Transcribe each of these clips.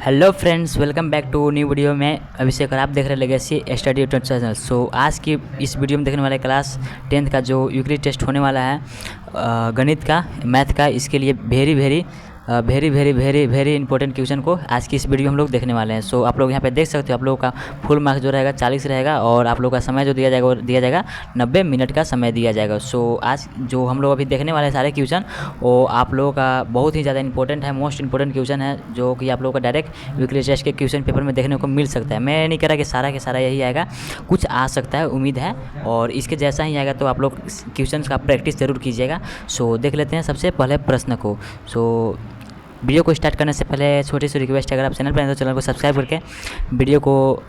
Hello friends, welcome back to new video में अभिषेक और आप देख रहे हैं legacy study tutorial channel. So आज की इस वीडियो में देखने वाले क्लास 10th का जो यूक्लिड टेस्ट होने वाला है गणित का, मैथ का, इसके लिए वेरी इंपॉर्टेंट क्वेश्चन को आज की इस वीडियो में हम लोग देखने वाले हैं। सो आप लोग यहाँ पे देख सकते हो, आप लोगों का फुल मार्क्स जो रहेगा 40 रहेगा और आप लोगों का समय जो दिया जाएगा वो दिया जाएगा 90 मिनट का समय दिया जाएगा। सो आज जो हम लोग अभी देखने वाले हैं सारे क्वेश्चन वो आप लोगों का बहुत ही ज़्यादा इंपॉर्टेंट है, मोस्ट इंपॉर्टेंट क्वेश्चन है जो कि आप लोगों का डायरेक्ट वीकली टेस्ट के क्वेश्चन पेपर में देखने को मिल सकता है। मैं नहीं कह रहा कि सारा के सारा यही आएगा, कुछ आ सकता है, उम्मीद है, और इसके जैसा ही आएगा तो आप लोग क्वेश्चन का प्रैक्टिस ज़रूर कीजिएगा। सो देख लेते हैं सबसे पहले प्रश्न को। सो वीडियो को स्टार्ट करने से पहले छोटी सी रिक्वेस्ट है, अगर आप चैनल पर हैं तो चैनल को सब्सक्राइब करके वीडियो को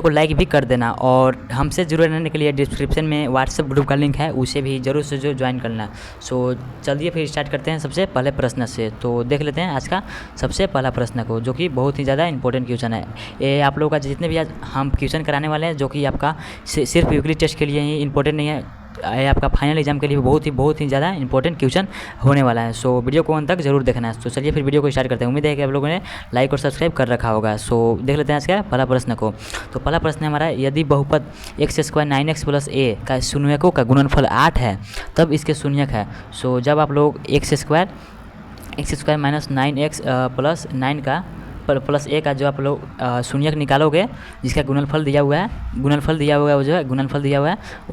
लाइक भी कर देना, और हमसे जुड़े रहने के लिए डिस्क्रिप्शन में व्हाट्सएप ग्रुप का लिंक है, उसे भी ज़रूर से जो ज्वाइन करना। सो चलिए फिर स्टार्ट करते हैं सबसे पहले प्रश्न से। तो देख लेते हैं आज का सबसे पहला प्रश्न को, जो कि बहुत ही ज़्यादा इंपॉर्टेंट क्वेश्चन है। ये आप लोगों का जितने भी आज हम क्वेश्चन कराने वाले हैं, जो कि आपका सिर्फ यूक्लिड टेस्ट के लिए ही इंपॉर्टेंट नहीं है, ये आपका फाइनल एग्जाम के लिए बहुत ही ज़्यादा इंपॉर्टेंट क्वेश्चन होने वाला है। सो वीडियो को अंत तक जरूर देखना है। तो चलिए फिर वीडियो को स्टार्ट करते हैं। उम्मीद है कि आप लोगों ने लाइक और सब्सक्राइब कर रखा होगा। सो देख लेते हैं आज का पहला प्रश्न को। तो पहला प्रश्न है हमारा, यदि बहुपद x² 9x + a का शून्यकों का गुणनफल 8 है तब इसके शून्यक है। सो जब आप लोग x² - 9x + 9 का प्लस a का जो आप लोग शून्यक निकालोगे, जिसका गुणनफल दिया हुआ है वो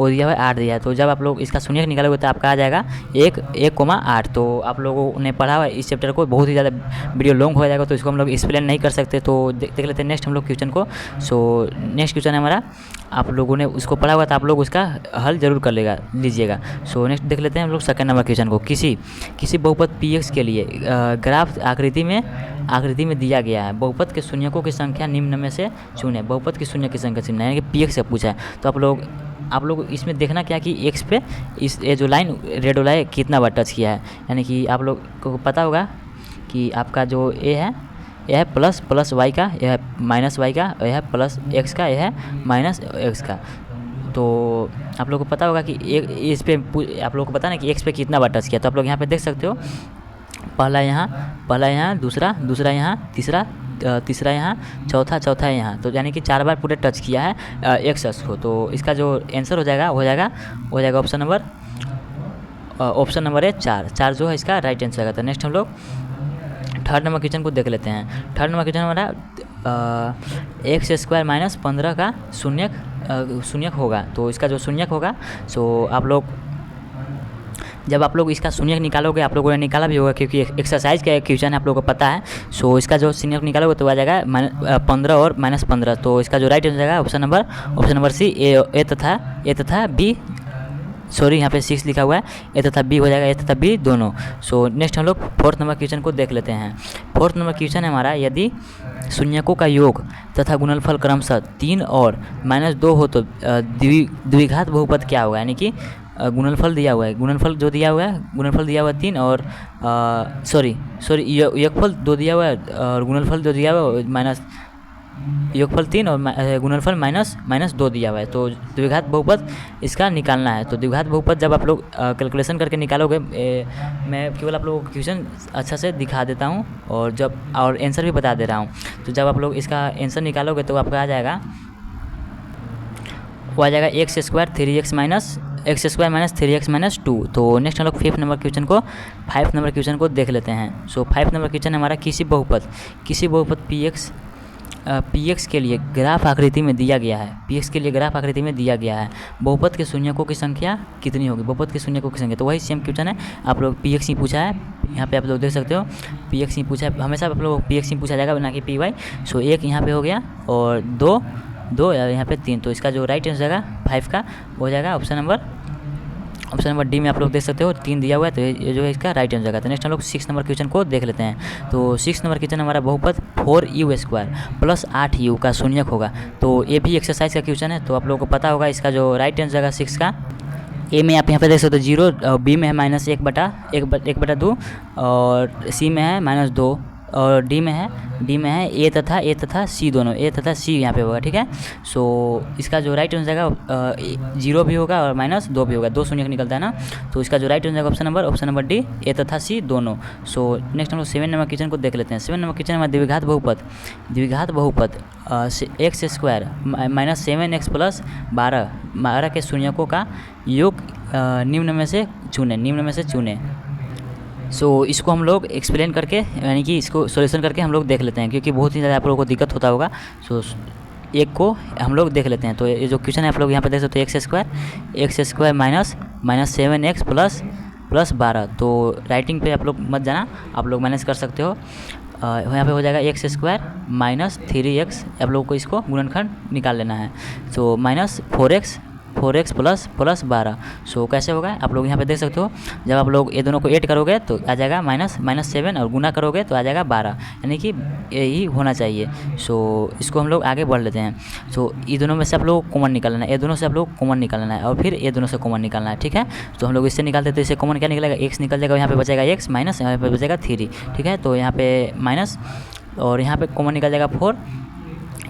दिया हुआ है 8 दिया है। तो जब आप लोग इसका शून्यक निकालोगे तो आपका आ जाएगा 1,8। तो आप लोगों ने पढ़ा हुआ इस चैप्टर को, बहुत ही ज़्यादा वीडियो लॉन्ग हो जाएगा तो इसको हम लोग एक्सप्लेन नहीं कर सकते। तो देख लेते हैं नेक्स्ट हम लोग क्वेश्चन को। सो नेक्स्ट क्वेश्चन है हमारा, आप लोगों ने उसको पढ़ा हुआ था, आप लोग उसका हल जरूर कर लीजिएगा। सो नेक्स्ट देख लेते हैं हम लोग सेकंड नंबर क्वेश्चन को। किसी बहुपद px के लिए ग्राफ आकृति में दिया गया है। बहुपद के शून्यकों की संख्या निम्न में से चुनें। बहुपद की शून्य की संख्या चुनना, यानी कि px से पूछा है। तो आप लोग इसमें देखना क्या कि x पे ये जो लाइन रेड वाला है कितना बार टच किया है, यानी कि आप लोग को पता होगा कि आपका जो a है प्लस y का, यह है माइनस y का, यह है प्लस x का, यह है माइनस x का। तो आप लोग को पता होगा कि इस पे आप लोग को पता ना कि x पे कितना बार टच किया। तो आप लोग यहाँ पे देख सकते हो, पहला यहाँ, दूसरा यहाँ, तीसरा यहाँ, चौथा यहाँ। तो यानी कि 4 बार पूरे टच किया है एक्स अक्ष को। तो इसका जो आंसर हो जाएगा ऑप्शन नंबर है 4 जो है इसका राइट आंसर है। तो नेक्स्ट हम लोग थर्ड नंबर क्वेश्चन को देख लेते हैं। थर्ड नंबर क्वेश्चन हमारा x² - 15 का शून्यक होगा। तो इसका जो शून्यक होगा, सो जब आप लोग इसका शून्यक निकालोगे, आप लोगों ने निकाला भी होगा क्योंकि एक्सरसाइज का क्वेश्चन आप लोगों को पता है। सो इसका जो शून्यक निकालोगे तो आ जाएगा 15 और -15। तो इसका जो राइट आंसर है ऑप्शन नंबर सी, ए तथा बी, सॉरी यहाँ पे 6 लिखा हुआ है, ए तथा बी हो जाएगा, ए तथा बी दोनों। सो नेक्स्ट हम लोग फोर्थ नंबर क्वेश्चन को देख लेते हैं। फोर्थ नंबर क्वेश्चन है हमारा, यदि शून्यकों का योग तथा गुणनफल क्रमशः 3 और -2 हो तो द्विघात बहुपद क्या होगा। यानी कि गुणनफल दिया हुआ है, गुणनफल दिया हुआ है 3 और योगफल 2 दिया हुआ है और गुणनफल 2 दिया हुआ है, माइनस योगफल 3 और गुणनफल -2 दिया हुआ है। तो द्विघात बहुपद इसका निकालना है। तो द्विघात बहुपद जब आप लोग कैलकुलेशन करके निकालोगे, मैं केवल आप लोगों को क्वेश्चन अच्छा से दिखा देता हूँ और आंसर भी बता दे रहा हूँ। तो जब आप लोग इसका आंसर निकालोगे तो आपका आ जाएगा x² 3x - 2। तो नेक्स्ट हम लोग 5 नंबर क्वेश्चन को देख लेते हैं। सो 5 नंबर क्वेश्चन हमारा, किसी बहुपद px के लिए ग्राफ आकृति में दिया गया है। बहुपद के शून्यकों की संख्या कितनी होगी। बहुपद के शून्यकों की संख्या, तो वही सेम क्वेश्चन है, आप लोग px ही पूछा है। यहाँ पे आप लोग देख सकते हो px ही पूछा है, हमेशा आप लोग px ही पूछा जाएगा, ना कि py। सो 1 यहाँ पे हो गया और 2 यहाँ पे 3। तो इसका जो राइट आंसर जाएगा 5 का हो जाएगा ऑप्शन नंबर डी में आप लोग देख सकते हो 3 दिया हुआ है। तो ये जो है इसका राइट आंसर जाएगा। तो नेक्स्ट हम लोग 6 नंबर क्वेश्चन को देख लेते हैं। तो 6 नंबर क्वेश्चन हमारा, बहुपद 4u² + 8u का शून्यक होगा। तो ये भी एक्सरसाइज का क्वेश्चन है, तो आप लोगों को पता होगा इसका जो राइट आंसर जाएगा 6 का। ए में आप यहाँ पे देख सकते हो 0, बी में है -1/2 और सी में है -2 और डी में है ए तथा सी दोनों, ए तथा सी यहाँ पे होगा, ठीक है। सो इसका जो राइट आंसर जाएगा 0 भी होगा और -2 भी होगा, 2 शून्य निकलता है ना। तो इसका जो राइट आंसर जाएगा ऑप्शन नंबर डी, ए तथा सी दोनों। सो नेक्स्ट हम लोग 7 नंबर क्वेश्चन को देख लेते हैं। 7 नंबर क्वेश्चन में द्विघात बहुपद x² -7x + 12 के शून्यकों का योग निम्न में से चुने। सो इसको हम लोग एक्सप्लेन करके, यानी कि इसको सॉल्यूशन करके हम लोग देख लेते हैं, क्योंकि बहुत ही ज़्यादा आप लोगों को दिक्कत होता होगा। सो एक को हम लोग देख लेते हैं। तो ये जो क्वेश्चन है आप लोग यहाँ पे देख सकते हो, x² -7x + 12। तो राइटिंग पे आप लोग मत जाना, आप लोग मैनेज कर सकते हो। यहाँ पे हो जाएगा x² -3x, आप लोगों को इसको गुणनखंड निकाल लेना है। तो -4x + 12। सो कैसे होगा आप लोग यहाँ पे देख सकते हो, जब आप लोग ये दोनों को ऐड करोगे तो आ जाएगा -7 और गुना करोगे तो आ जाएगा 12, यानी कि यही होना चाहिए। सो इसको हम लोग आगे बढ़ लेते हैं। सो ये दोनों में से आप लोग कॉमन निकालना है, ये दोनों से आप लोग कॉमन निकालना है, और फिर ये दोनों से कॉमन निकालना है, ठीक है। तो हम लोग इससे निकालते हैं, तो इससे कॉमन क्या निकलेगा, x निकल जाएगा, यहाँ पे बचेगा x माइनस यहाँ पे बचेगा 3, ठीक है। तो यहाँ पे माइनस और यहाँ पे कॉमन निकल जाएगा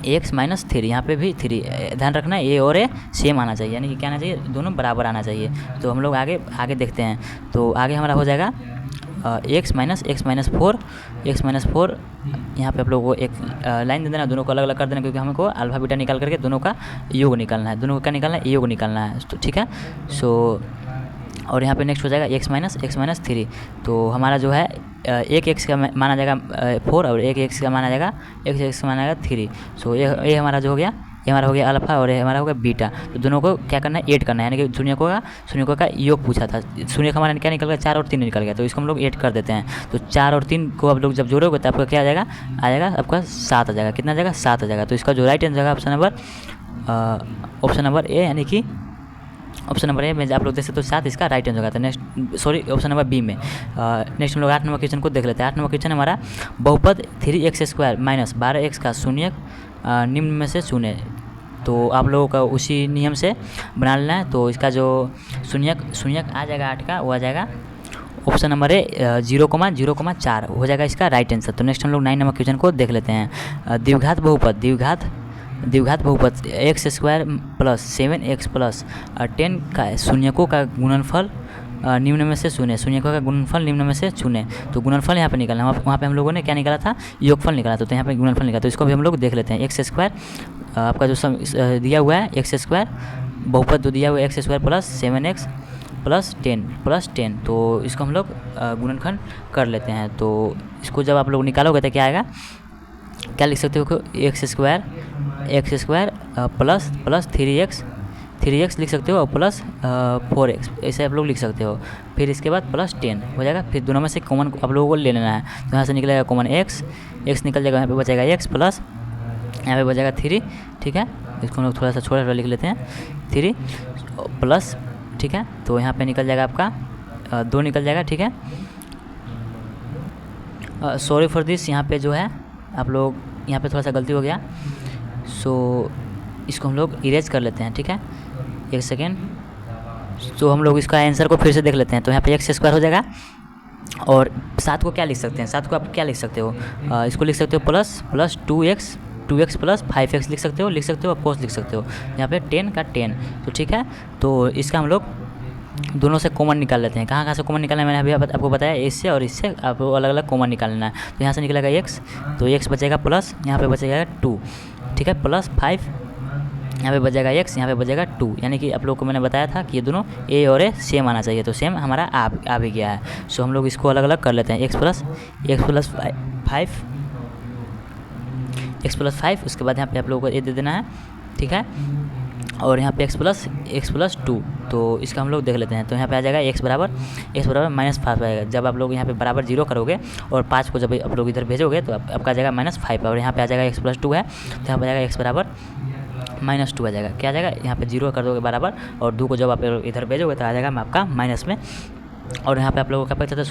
4x -3, यहाँ पे भी 3। ध्यान रखना ए और ए सेम आना चाहिए, यानी कि क्या आना चाहिए, दोनों बराबर आना चाहिए। तो हम लोग आगे देखते हैं। तो आगे हमारा हो जाएगा x -4 यहाँ पे आप लोगों को एक लाइन दे देना, दोनों को अलग अलग कर देना, क्योंकि हमको अल्फा बीटा निकाल करके दोनों का योग निकालना है, दोनों का क्या निकालना है, योग निकालना है, तो ठीक है। सो और यहाँ पे नेक्स्ट हो जाएगा x -3। तो हमारा जो है एक x का माना जाएगा 4 और एक x का माना जाएगा 3। सो ये हमारा जो हो गया, ये हमारा हो गया अल्फा और ये हमारा हो गया बीटा। तो दोनों को क्या करना है, ऐड करना है, यानी कि शून्यकों का योग पूछा था। शून्य का हमारा क्या निकल गया, 4 और 3 निकल गया, तो इसको हम लोग ऐड कर देते हैं। तो 4 और 3 को आप लोग जब जोड़ोगे तो आपका क्या आ जाएगा, आपका 7 आ जाएगा। कितना आ जाएगा, 7 आ जाएगा। तो इसका जो राइट आंसर है ऑप्शन नंबर ए, यानी कि ऑप्शन नंबर ए में आप लोग देख सकते हो 7 इसका राइट आंसर होगा। तो ऑप्शन नंबर बी में। नेक्स्ट हम लोग 8 नंबर क्वेश्चन को देख लेते हैं। 8 नंबर क्वेश्चन हमारा बहुपद 3x² -12x का शून्यक निम्न में से चुने। तो आप लोगों का उसी नियम से बना लेना है। तो इसका जो शून्यक आ जाएगा 8 का, वो आ जाएगा ऑप्शन नंबर ए 0,4 हो जाएगा इसका राइट आंसर। तो नेक्स्ट हम लोग 9 नंबर क्वेश्चन को देख लेते हैं। द्विघात बहुपद x² + 7x + 10 का शून्यकों का गुणनफल निम्न में से चुने। शून्यकों का गुणनफल निम्न में से चुने। तो गुणनफल यहाँ पे निकालना है, वहाँ पे हम लोगों ने क्या निकाला था, योगफल निकाला था। तो यहाँ पे गुणनफल निकाला, तो इसको भी हम लोग देख लेते हैं। x² आपका जो दिया हुआ है x² बहुपद जो दिया हुआ है x² + 7x + 10 तो इसको हम लोग गुणनखंड कर लेते हैं। तो इसको जब आप लोग निकालोगे तो क्या आएगा, क्या लिख सकते हो, x² प्लस 3x लिख सकते हो और प्लस 4x ऐसे आप लोग लिख सकते हो। फिर इसके बाद प्लस 10 हो जाएगा। फिर दोनों में से कॉमन आप लोगों को ले लेना है। तो यहाँ से निकलेगा कॉमन x निकल जाएगा, यहाँ पे बचेगा x प्लस यहाँ पे बचेगा 3, ठीक है। इसको हम लोग थोड़ा सा छोटा लिख लेते हैं, 3 प्लस, ठीक है। तो यहाँ पे निकल जाएगा आपका 2 निकल जाएगा, ठीक है। सॉरी फॉर दिस, यहाँ पे जो है आप लोग यहाँ पे थोड़ा सा गलती हो गया। सो इसको हम लोग इरेज कर लेते हैं, ठीक है, एक सेकेंड। तो हम लोग इसका आंसर को फिर से देख लेते हैं। तो यहाँ पे x² हो जाएगा और 7 को क्या लिख सकते हैं, 7 को आप क्या लिख सकते हो, इसको लिख सकते हो प्लस 2x प्लस 5x लिख सकते हो और कोस लिख सकते हो। यहाँ पे 10 का 10, तो ठीक है। तो इसका हम लोग दोनों से कॉमन निकाल लेते हैं। कहाँ से कॉमन निकालना है, मैंने अभी आपको बताया, इससे और इससे आपको अलग अलग कॉमन निकालना है। तो यहाँ से निकलेगा x, तो x बचेगा प्लस, यहाँ पे बचेगा 2, ठीक है, प्लस 5, यहाँ पे बचेगा x, यहाँ पे बचेगा 2, यानी कि आप लोग को मैंने बताया था कि ये दोनों a और a सेम आना चाहिए। तो सेम हमारा आ भी गया है। सो हम लोग इसको अलग अलग कर लेते हैं। x प्लस 5, उसके बाद यहाँ पे आप लोगों को ये दे देना है, ठीक है। और यहाँ पे x प्लस 2, तो इसका हम लोग देख लेते हैं। तो यहाँ पे आ जाएगा x बराबर -5 आएगा। जब आप लोग यहाँ पे बराबर 0 करोगे और 5 को जब आप लोग इधर भेजोगे तो आपका आ जाएगा -5, और यहाँ पे आ जाएगा x प्लस 2 है, तो यहाँ पे आ जाएगा x बराबर -2 आ जाएगा। क्या आ जाएगा, यहाँ पे 0 कर दोगे बराबर, और 2 को जब आप इधर भेजोगे तो आ जाएगा आपका माइनस में। और यहाँ पे आप लोगों का पता था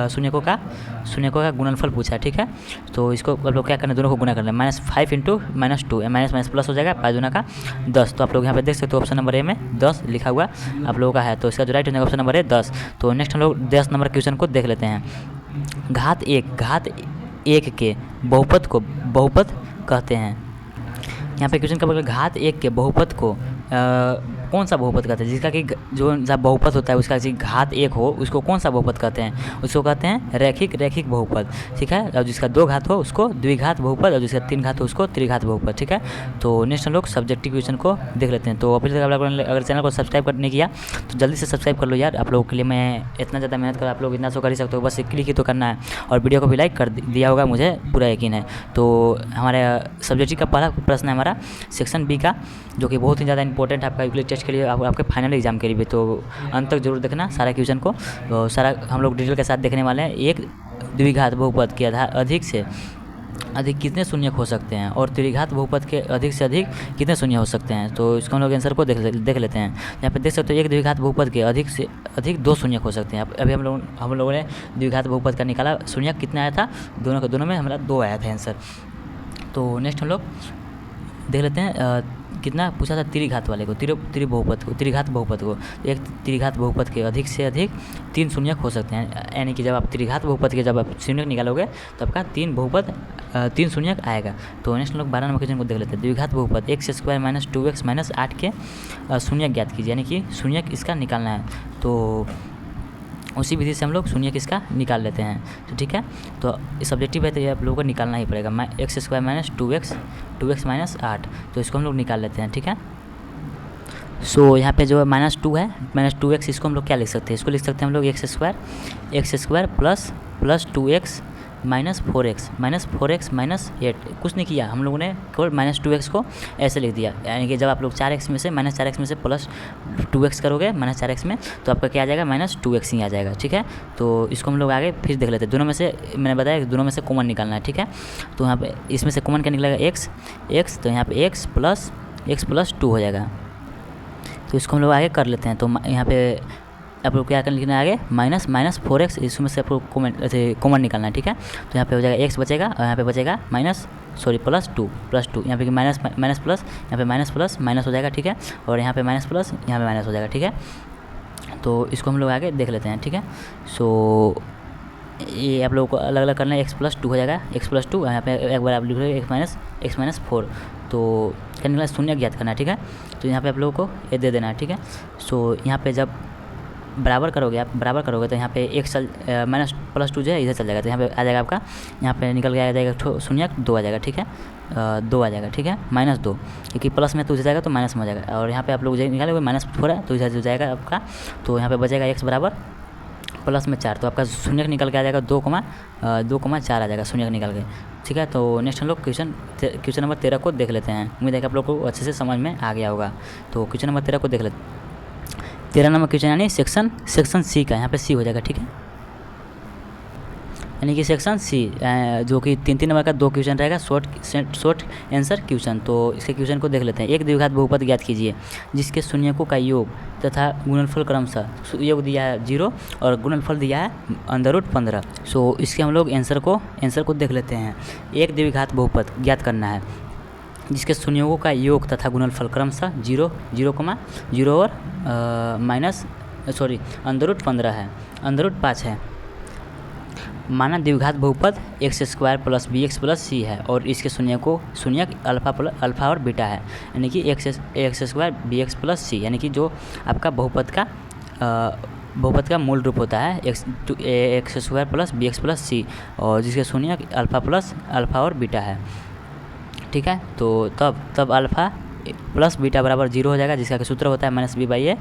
शून्यकों का गुणनफल पूछा है, ठीक है। तो इसको आप लोग क्या करना है, दोनों को गुना करना है। -5 × -2 माइनस प्लस हो जाएगा, 5 दूना का 10। तो आप लोग यहाँ पे देख सकते हो ऑप्शन नंबर ए में 10 लिखा हुआ आप लोगों का है। तो इसका जो right answer option number A 10। तो नेक्स्ट हम लोग 10 नंबर क्वेश्चन को देख लेते हैं। घात एक के बहुपद को बहुपद कहते हैं। यहाँ पे क्वेश्चन का मतलब घात एक के बहुपद को कौन सा बहुपद कहते हैं, जिसका कि जो सा बहुपद होता है उसका घात एक हो उसको कौन सा बहुपद कहते हैं, उसको कहते हैं रैखिक बहुपद। ठीक है, और जिसका 2 घात हो उसको द्विघात बहुपद, और जिसका 3 घात हो उसको त्रिघात बहुपद। ठीक है, तो नेक्स्ट हम लोग सब्जेक्टिव क्वेश्चन को देख लेते हैं। तो अभी तक आप लोगों ने अगर चैनल को सब्सक्राइब नहीं किया तो जल्दी से सब्सक्राइब कर लो यार, आप लोगों के लिए मैं इतना ज़्यादा मेहनत कर, आप लोग इतना सो कर ही सकते हो, बस क्लिक ही तो करना है और वीडियो को भी लाइक कर दिया होगा, मुझे पूरा यकीन है। तो हमारे सब्जेक्टिव का पहला प्रश्न है हमारा सेक्शन बी का, जो कि बहुत ही ज़्यादा इंपॉर्टेंट है आपका यूक्लिड टेस्ट के लिए, आपके फाइनल एग्जाम के लिए। तो अंत तक जरूर देखना सारा क्वेश्चन को, तो सारा हम लोग डिटेल के साथ देखने वाले हैं। एक द्विघात बहुपद के आधार अधिक से अधिक कितने शून्यक हो सकते हैं, और त्रिघात बहुपद के अधिक से अधिक कितने शून्य हो सकते हैं। तो इसको हम लोग आंसर को देख लेते हैं। यहाँ पे देख सकते हो एक द्विघात बहुपद के अधिक से अधिक 2 शून्यक हो सकते हैं। अभी हम लोगों ने द्विघात बहुपद का निकाला, शून्यक कितना आया था, दोनों में हमारा 2 आया था आंसर। तो नेक्स्ट हम लोग देख लेते हैं कितना पूछा था त्रिघात वाले को, त्रिघात बहुपद को। एक त्रिघात बहुपद के अधिक से अधिक 3 शून्यक हो सकते हैं, यानी कि जब आप त्रिघात बहुपद के जब आप शून्यक निकालोगे तो आपका 3 शून्यक आएगा। तो नेक्स्ट लोग 12 नंबर क्वेश्चन को देख लेते हैं। द्विघात बहुपद x² - 2x - 8 के शून्यक ज्ञात कीजिए, यानी कि शून्यक इसका निकालना है। तो उसी विधि से हम लोग शून्यक इसका निकाल लेते हैं। तो ठीक है, तो सब्जेक्टिव है तो ये आप लोगों को निकालना ही पड़ेगा। x² - 2x - 8, तो इसको हम लोग निकाल लेते हैं। ठीक है, सो यहाँ पे जो -2 है -2x, इसको हम लोग क्या लिख सकते हैं, इसको लिख सकते हैं हम लोग x² प्लस 2x -4x -8। कुछ नहीं किया हम लोगों ने, केवल -2x को ऐसे लिख दिया, यानी कि जब आप लोग 4x में से -4x में से प्लस 2x करोगे -4x में, तो आपका क्या आ जाएगा, -2x ही आ जाएगा। ठीक है, तो इसको हम लोग आगे फिर देख लेते हैं। दोनों में से मैंने बताया कि दोनों में से कॉमन निकालना है। ठीक है, तो यहाँ पे इसमें से कॉमन क्या निकलेगा, x, तो यहाँ पे x प्लस 2 हो जाएगा। तो इसको हम लोग आगे कर लेते हैं। तो यहाँ पे आप लोग क्या लिखना है आगे, -4x, इसमें से आपको कॉमन निकालना है। ठीक है, तो यहाँ पे हो जाएगा x बचेगा, और यहाँ पे बचेगा +2 यहाँ पे माइनस प्लस, यहाँ पे माइनस हो जाएगा। ठीक है, और यहाँ पे माइनस प्लस, यहाँ पे माइनस हो जाएगा। ठीक है, तो इसको हम लोग आगे देख लेते हैं। ठीक है, सो ये आप लोगों को अलग अलग करना है, x+2 हो जाएगा, x+2, यहाँ पे एक बार आप लिख रहे हो x -4, तो क्या निकला, शून्य ज्ञात करना है। ठीक है, तो यहाँ पे आप लोगों को ये दे देना है। ठीक है, सो यहाँ पे जब बराबर करोगे तो यहाँ पे -+2 जो है इधर चल जाएगा, तो यहाँ पे आ जाएगा आपका, यहाँ पे निकल के आ जाएगा शून्य 2 आ जाएगा। ठीक है, 2 आ जाएगा। ठीक है, -2, क्योंकि प्लस में तो उधर जाएगा तो माइनस में हो जाएगा, और यहाँ पे आप लोग निकालोगे -4 है तो इधर जो जाएगा आपका, तो यहाँ पे बचेगा x बराबर प्लस में 4, तो आपका शून्य निकल के आ जाएगा 2,4 आ जाएगा शून्य निकल के। ठीक है, तो नेक्स्ट हम लोग क्वेश्चन नंबर 13 को देख लेते हैं। उम्मीद है कि आप लोग को अच्छे से समझ में आ गया होगा। तो क्वेश्चन नंबर 13 को देख लेते हैं। 13 नंबर क्वेश्चन यानी सेक्शन सी का, यहाँ पे सी हो जाएगा। ठीक है, यानी कि सेक्शन सी, जो कि 3 नंबर का 2 क्वेश्चन रहेगा, शॉर्ट आंसर क्वेश्चन। तो इसके क्वेश्चन को देख लेते हैं। एक द्विघात बहुपद ज्ञात कीजिए जिसके शून्यकों का योग तथा गुणनफल क्रमशः, योग दिया है 0 और गुणनफल दिया है √15। सो इसके हम लोग आंसर को देख लेते हैं। एक द्विघात बहुपद ज्ञात करना है जिसके शून्यकों का योग तथा गुणनफल क्रमशः 0 और √15 है, √5 है। माना द्विघात बहुपद x² plus bx plus c है और इसके शून्यक अल्फा और बीटा है, यानी कि x² bx प्लस c, यानी कि जो आपका बहुपद का मूल रूप होता है x² plus bx plus c, और जिसके शून्यक अल्फा और बीटा है। ठीक है, तो तब अल्फ़ा प्लस बीटा बराबर 0 हो जाएगा, जिसका सूत्र होता है -b/a,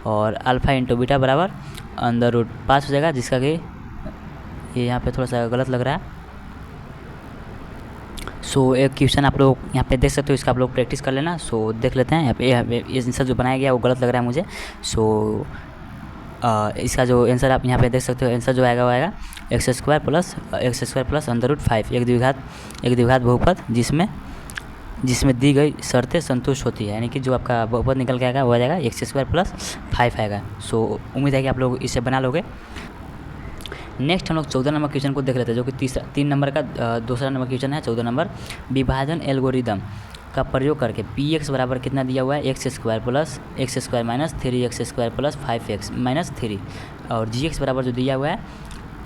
और अल्फ़ा इंटू बीटा बराबर √5 हो जाएगा, जिसका कि ये यहाँ पे थोड़ा सा गलत लग रहा है। सो एक क्वेश्चन आप लोग यहाँ पे देख सकते हो, इसका आप लोग प्रैक्टिस कर लेना। सो देख लेते हैं, यहाँ पे ये आंसर जो बनाया गया वो गलत लग रहा है मुझे। सो इसका जो आंसर आप यहाँ पे देख सकते हो, आंसर जो आएगा वो आएगा x² प्लस √5, एक द्विघात बहुपद जिसमें दी गई शर्तें संतुष्ट होती है, यानी कि जो आपका बहुपद निकल के आएगा वो आ जाएगा x² प्लस 5 आएगा। सो उम्मीद है कि आप लोग इसे बना लोगे। नेक्स्ट हम लोग 14 नंबर क्वेश्चन को देख लेते हैं, जो कि 3 नंबर का दूसरा नंबर क्वेश्चन है। 14 नंबर, विभाजन एल्गोरिदम का प्रयोग करके px बराबर कितना दिया हुआ है, x² plus x² - 3x² plus 5x - 3, और gx बराबर जो दिया हुआ है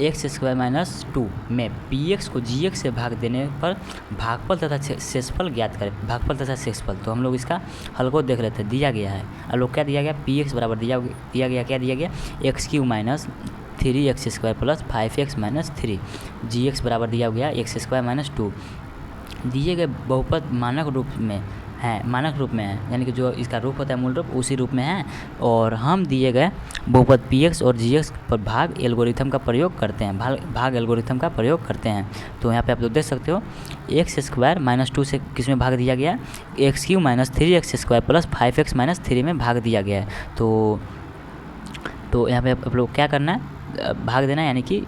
एक्स स्क्वायर माइनस 2 में पी एक्स को जी एक्स से भाग देने पर भागफल तथा शेषफल ज्ञात करें। भागफल तथा शेषफल, तो हम लोग इसका हल को देख लेते हैं। दिया गया है, अब लोग क्या दिया गया, पी एक्स बराबर दिया गया क्या दिया गया, x Q minus 3x square plus 5x minus 3, जी एक्स बराबर दिया गया एक्स स्क्वायर माइनस 2। दिए गए बहुपद मानक रूप में है, मानक रूप में है, यानी कि जो इसका रूप होता है मूल रूप उसी रूप में है, और हम दिए गए बहुपद पी एक्स और जी एक्स पर भाग एल्गोरिथम का प्रयोग करते हैं, भाग एल्गोरिथम का प्रयोग करते हैं। तो यहाँ पे आप लोग देख सकते हो एक्स स्क्वायर माइनस 2 से किस में भाग दिया गया, x Q minus 3x square plus 5x minus 3 में भाग दिया गया है। तो यहाँ पे आप लोग क्या करना है, भाग देना, यानी कि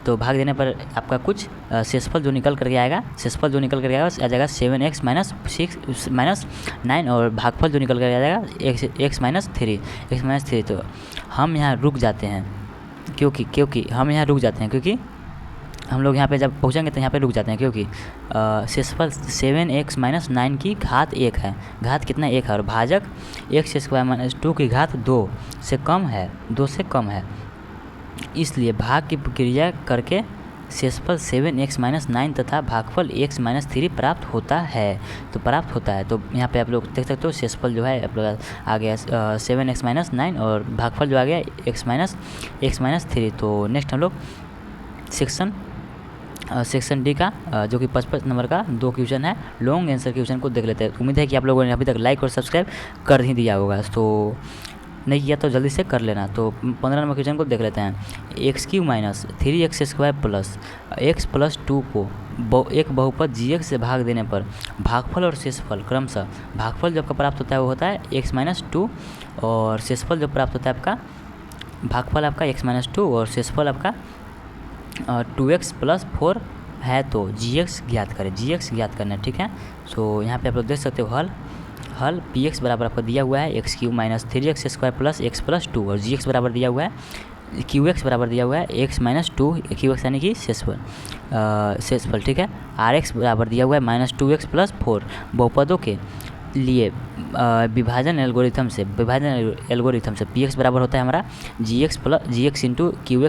तो भाग देने पर आपका कुछ शेषफल जो निकल करके आएगा, शेषफल जो निकल करके आएगा आ जाएगा 7x माइनस 6 माइनस 9, और भागफल जो निकल कर आ जाएगा x माइनस 3। तो हम यहाँ रुक जाते हैं, क्योंकि हम यहाँ रुक जाते हैं, क्योंकि हम लोग यहाँ पे जब पहुँचेंगे तो यहाँ पे रुक जाते हैं, क्योंकि शेषफल 7x माइनस 9 की घात 1 है, घात कितना 1 है, और भाजक एक्स स्क्वायर माइनस 2 की घात 2 से कम है, इसलिए भाग की प्रक्रिया करके शेषफल 7x माइनस 9 तथा भागफल x माइनस 3 प्राप्त होता है। तो यहाँ पे आप लोग देख सकते हो शेषफल जो है आप लोग आ गया 7x माइनस 9 और भागफल जो आ गया x माइनस 3। तो नेक्स्ट हम लोग सेक्शन डी का जो कि 55 नंबर का 2 क्वेश्चन है, लॉन्ग आंसर क्वेश्चन को देख लेते हैं। उम्मीद है कि आप लोगों ने अभी तक लाइक और सब्सक्राइब कर ही दिया होगा, तो नहीं किया तो जल्दी से कर लेना। तो 15 नंबर क्वेश्चन को देख लेते हैं। X Q minus 3x square plus x plus 2 को एक बहुपद जी एक्स से भाग देने पर भागफल और शेषफल क्रमशः, भागफल जब का प्राप्त होता है वो होता है x माइनस 2, और शेषफल जो प्राप्त होता है आपका, भागफल आपका x माइनस 2 और शेषफल आपका 2x प्लस 4 है, तो gx ज्ञात करें, gx ज्ञात करना है, ठीक है। सो यहाँ पे आप लोग देख सकते हो हल पी एक्स बराबर आपको दिया हुआ है X Q minus 3x square plus x plus 2, और जी एक्स बराबर दिया हुआ है क्यू एक्स बराबर दिया हुआ है x माइनस 2, क्यू एक्स यानी कि शेषफल, ठीक है। आर एक्स बराबर दिया हुआ है माइनस 2x प्लस 4। बहुपदों के लिए विभाजन एल्गोरिथम से पी एक्स बराबर होता है हमारा G X into Q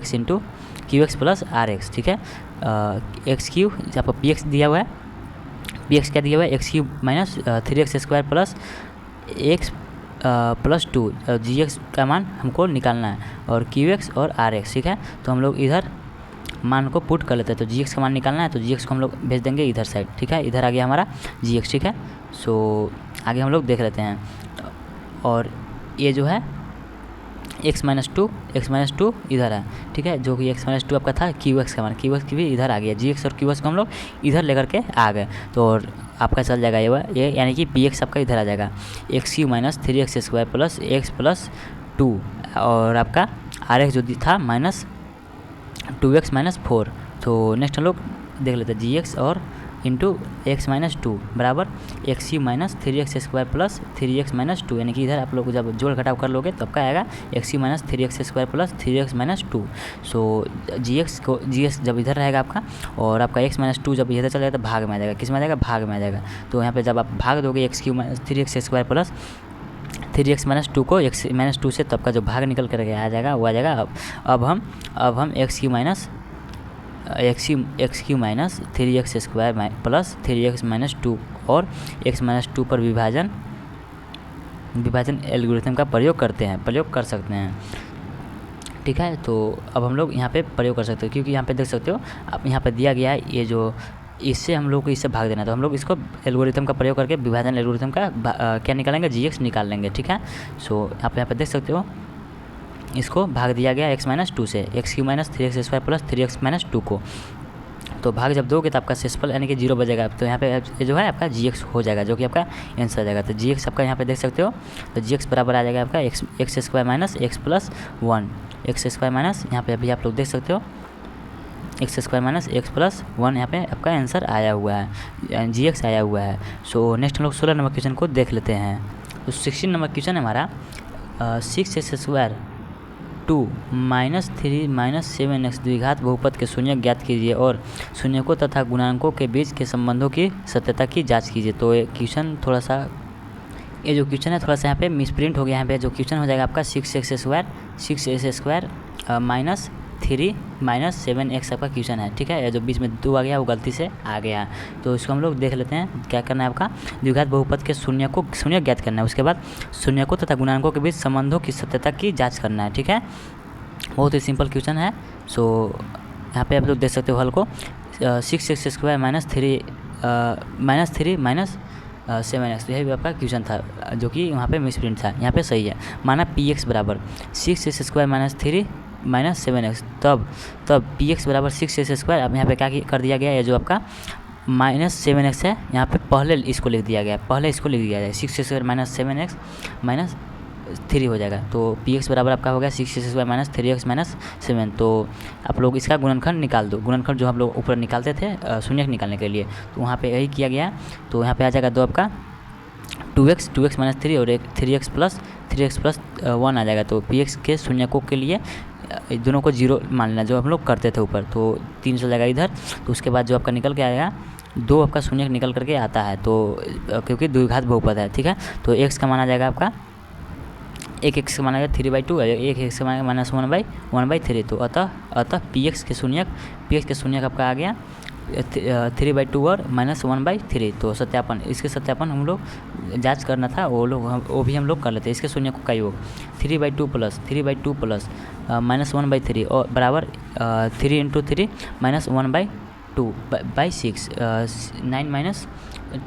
X plus R X, ठीक है। एक्स क्यू आपको पी एक्स दिया हुआ है, पी एक्स क्या दिया हुआ है, X Q minus 3x square plus x plus 2, G X का मान हमको निकालना है, और क्यू एक्स और आर एक्स, ठीक है। तो हम लोग इधर मान को पुट कर लेते हैं, तो जी एक्स का मान निकालना है, तो जी एक्स को हम लोग भेज देंगे इधर साइड, ठीक है। इधर आ गया हमारा जी एक्स, ठीक है। सो आगे हम लोग देख लेते हैं, और ये जो है x माइनस 2 इधर है, ठीक है, जो कि x माइनस 2 आपका था क्यू एक्स का मान, क्यू एक्स की भी इधर आ गया, जी एक्स और क्यू एक्स को हम लोग इधर लेकर के आ गए, तो और आपका चल जाएगा ये यानी कि पी एक्स आपका इधर आ जाएगा x Q minus 3x square plus x plus 2, और आपका आर एक्स जो था माइनस 2x माइनस 4। तो नेक्स्ट हम लोग देख लेते हैं जी एक्स और इंटू एक्स माइनस 2 बराबर x Q minus 3x square plus 3x minus 2, यानी कि इधर आप लोग जब जोड़ घटाव कर लोगे तो आपका आएगा x Q minus 3x square plus 3x minus 2। सो जी एक्स जब इधर रहेगा आपका, और आपका x माइनस 2 जब इधर चला जाएगा तो भाग में आ जाएगा, किस में आ जाएगा, भाग में आ जाएगा। तो यहाँ पे जब आप भाग दोगे x Q minus 3x square plus 3x minus 2 को x माइनस 2 से, तो आपका जो भाग निकल कर आ जाएगा वो आ जाएगा। अब हम x Q minus 3x square plus 3x minus 2 और x माइनस 2 पर विभाजन एल्गोरिथम का प्रयोग कर सकते हैं, ठीक है। तो अब हम लोग यहाँ पे प्रयोग कर सकते हैं, क्योंकि यहाँ पे देख सकते हो अब यहाँ पे दिया गया है ये जो इससे हम लोग को इससे भाग देना, तो हम लोग इसको एल्गोरिथम का प्रयोग करके विभाजन एल्गोरिथम का क्या निकालेंगे, जी निकाल लेंगे, ठीक है। सो आप यहाँ पे देख सकते हो इसको भाग दिया गया x माइनस 2 से, x Q minus 3x square plus 3x minus 2 को, तो भाग जब दोगे तो आपका शेषफल यानी कि 0 बजेगा, तो यहाँ पे जो है आपका जी हो जाएगा, जो कि आपका आंसर आ जाएगा। तो जी आपका यहाँ पे देख सकते हो, तो जी बराबर आ जाएगा आपका x square minus x plus 1, x square minus यहाँ पे अभी आप लोग देख सकते हो x square minus x plus 1, यहाँ पे आपका आंसर आया हुआ है, जी आया हुआ है। सो नेक्स्ट हम लोग 16 नंबर क्वेश्चन को देख लेते हैं। तो 16 नंबर क्वेश्चन है हमारा 6x square 2 minus 3 minus 7x द्विघात बहुपद के शून्य ज्ञात कीजिए और शून्यकों तथा गुणांकों के बीच के संबंधों की सत्यता की जांच कीजिए। तो ये क्वेश्चन थोड़ा सा, ये जो क्वेश्चन है थोड़ा सा यहाँ पे मिसप्रिंट हो गया। यहाँ पे जो क्वेश्चन हो जाएगा आपका 6x square minus 3 minus 7x आपका क्वेश्चन है, ठीक है। जो बीच में 2 आ गया वो गलती से आ गया, तो इसको हम लोग देख लेते हैं। क्या करना है आपका, द्विघात बहुपद के शून्य ज्ञात करना है, उसके बाद शून्यकों तथा गुणांकों के बीच संबंधों की सत्यता की जाँच करना है, ठीक है। बहुत ही सिंपल क्वेश्चन है। सो यहाँ पे आप लोग देख सकते हो हल को, 6x² माइनस 3 माइनस 7x, यही भी आपका क्वेश्चन था, जो कि वहाँ पे मिसप्रिंट था, यहाँ पे सही है। माना px बराबर 6x² माइनस 3 माइनस 7x, तब px बराबर 6x²। अब यहाँ पे क्या कर दिया गया है, जो आपका माइनस 7x है, यहाँ पे पहले इसको लिख दिया गया है, 6x² माइनस 7x माइनस 3 हो जाएगा। तो px बराबर आपका हो गया 6x² माइनस 3x माइनस 7। तो आप लोग इसका गुणनखंड निकाल दो, गुणनखंड जो हम लोग ऊपर निकालते थे शून्य निकालने के लिए, तो वहाँ पे यही किया गया है। तो यहाँ पे आ जाएगा 2 आपका 2x माइनस 3 और एक 3x प्लस 1 आ जाएगा। तो px के शून्यकों के लिए दोनों को 0 मान लेना, जो हम लोग करते थे ऊपर, तो 3 हो जाएगा इधर। तो उसके बाद जो आपका निकल के आएगा 2 आपका शून्य निकल करके आता है, तो क्योंकि द्विघात बहुपद है, ठीक है। तो x का माना जाएगा आपका, एक x का माना गया 3/2, एक x का माना माइनस 1/3। तो अतः px के शून्यक आपका आ गया 3/2 और माइनस 1/3। तो इसके सत्यापन हम लोग जांच करना था, वो भी हम लोग कर लेते हैं। इसके शून्यकों का योग 3/2 प्लस माइनस 1/3 और बराबर 3 × 3 माइनस 1/2/6, 9 माइनस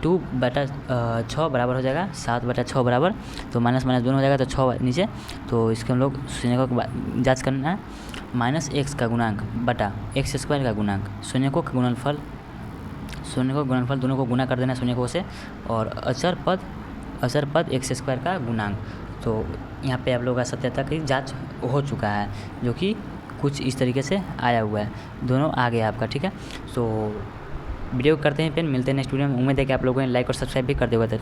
2/6 बराबर हो जाएगा 7/6 बराबर, तो माइनस माइनस दोनों हो जाएगा, तो 6 नीचे। तो इसके हम लोग शून्यकों की जाँच करना है। माइनस x का गुणांक बटा x² का गुणांक, शून्यकों का गुणनफल दोनों को गुना कर देना शून्यकों से, और अचर पद x² का गुणांक। तो यहाँ पे आप लोगों का सत्यता की जाँच हो चुका है, जो कि कुछ इस तरीके से आया हुआ है, दोनों आ गया आपका, ठीक है। तो वीडियो करते हैं फिर मिलते हैं नेक्स्ट वीडियो में। उम्मीद है कि आप लोगों ने लाइक और सब्सक्राइब भी कर दिया होगा।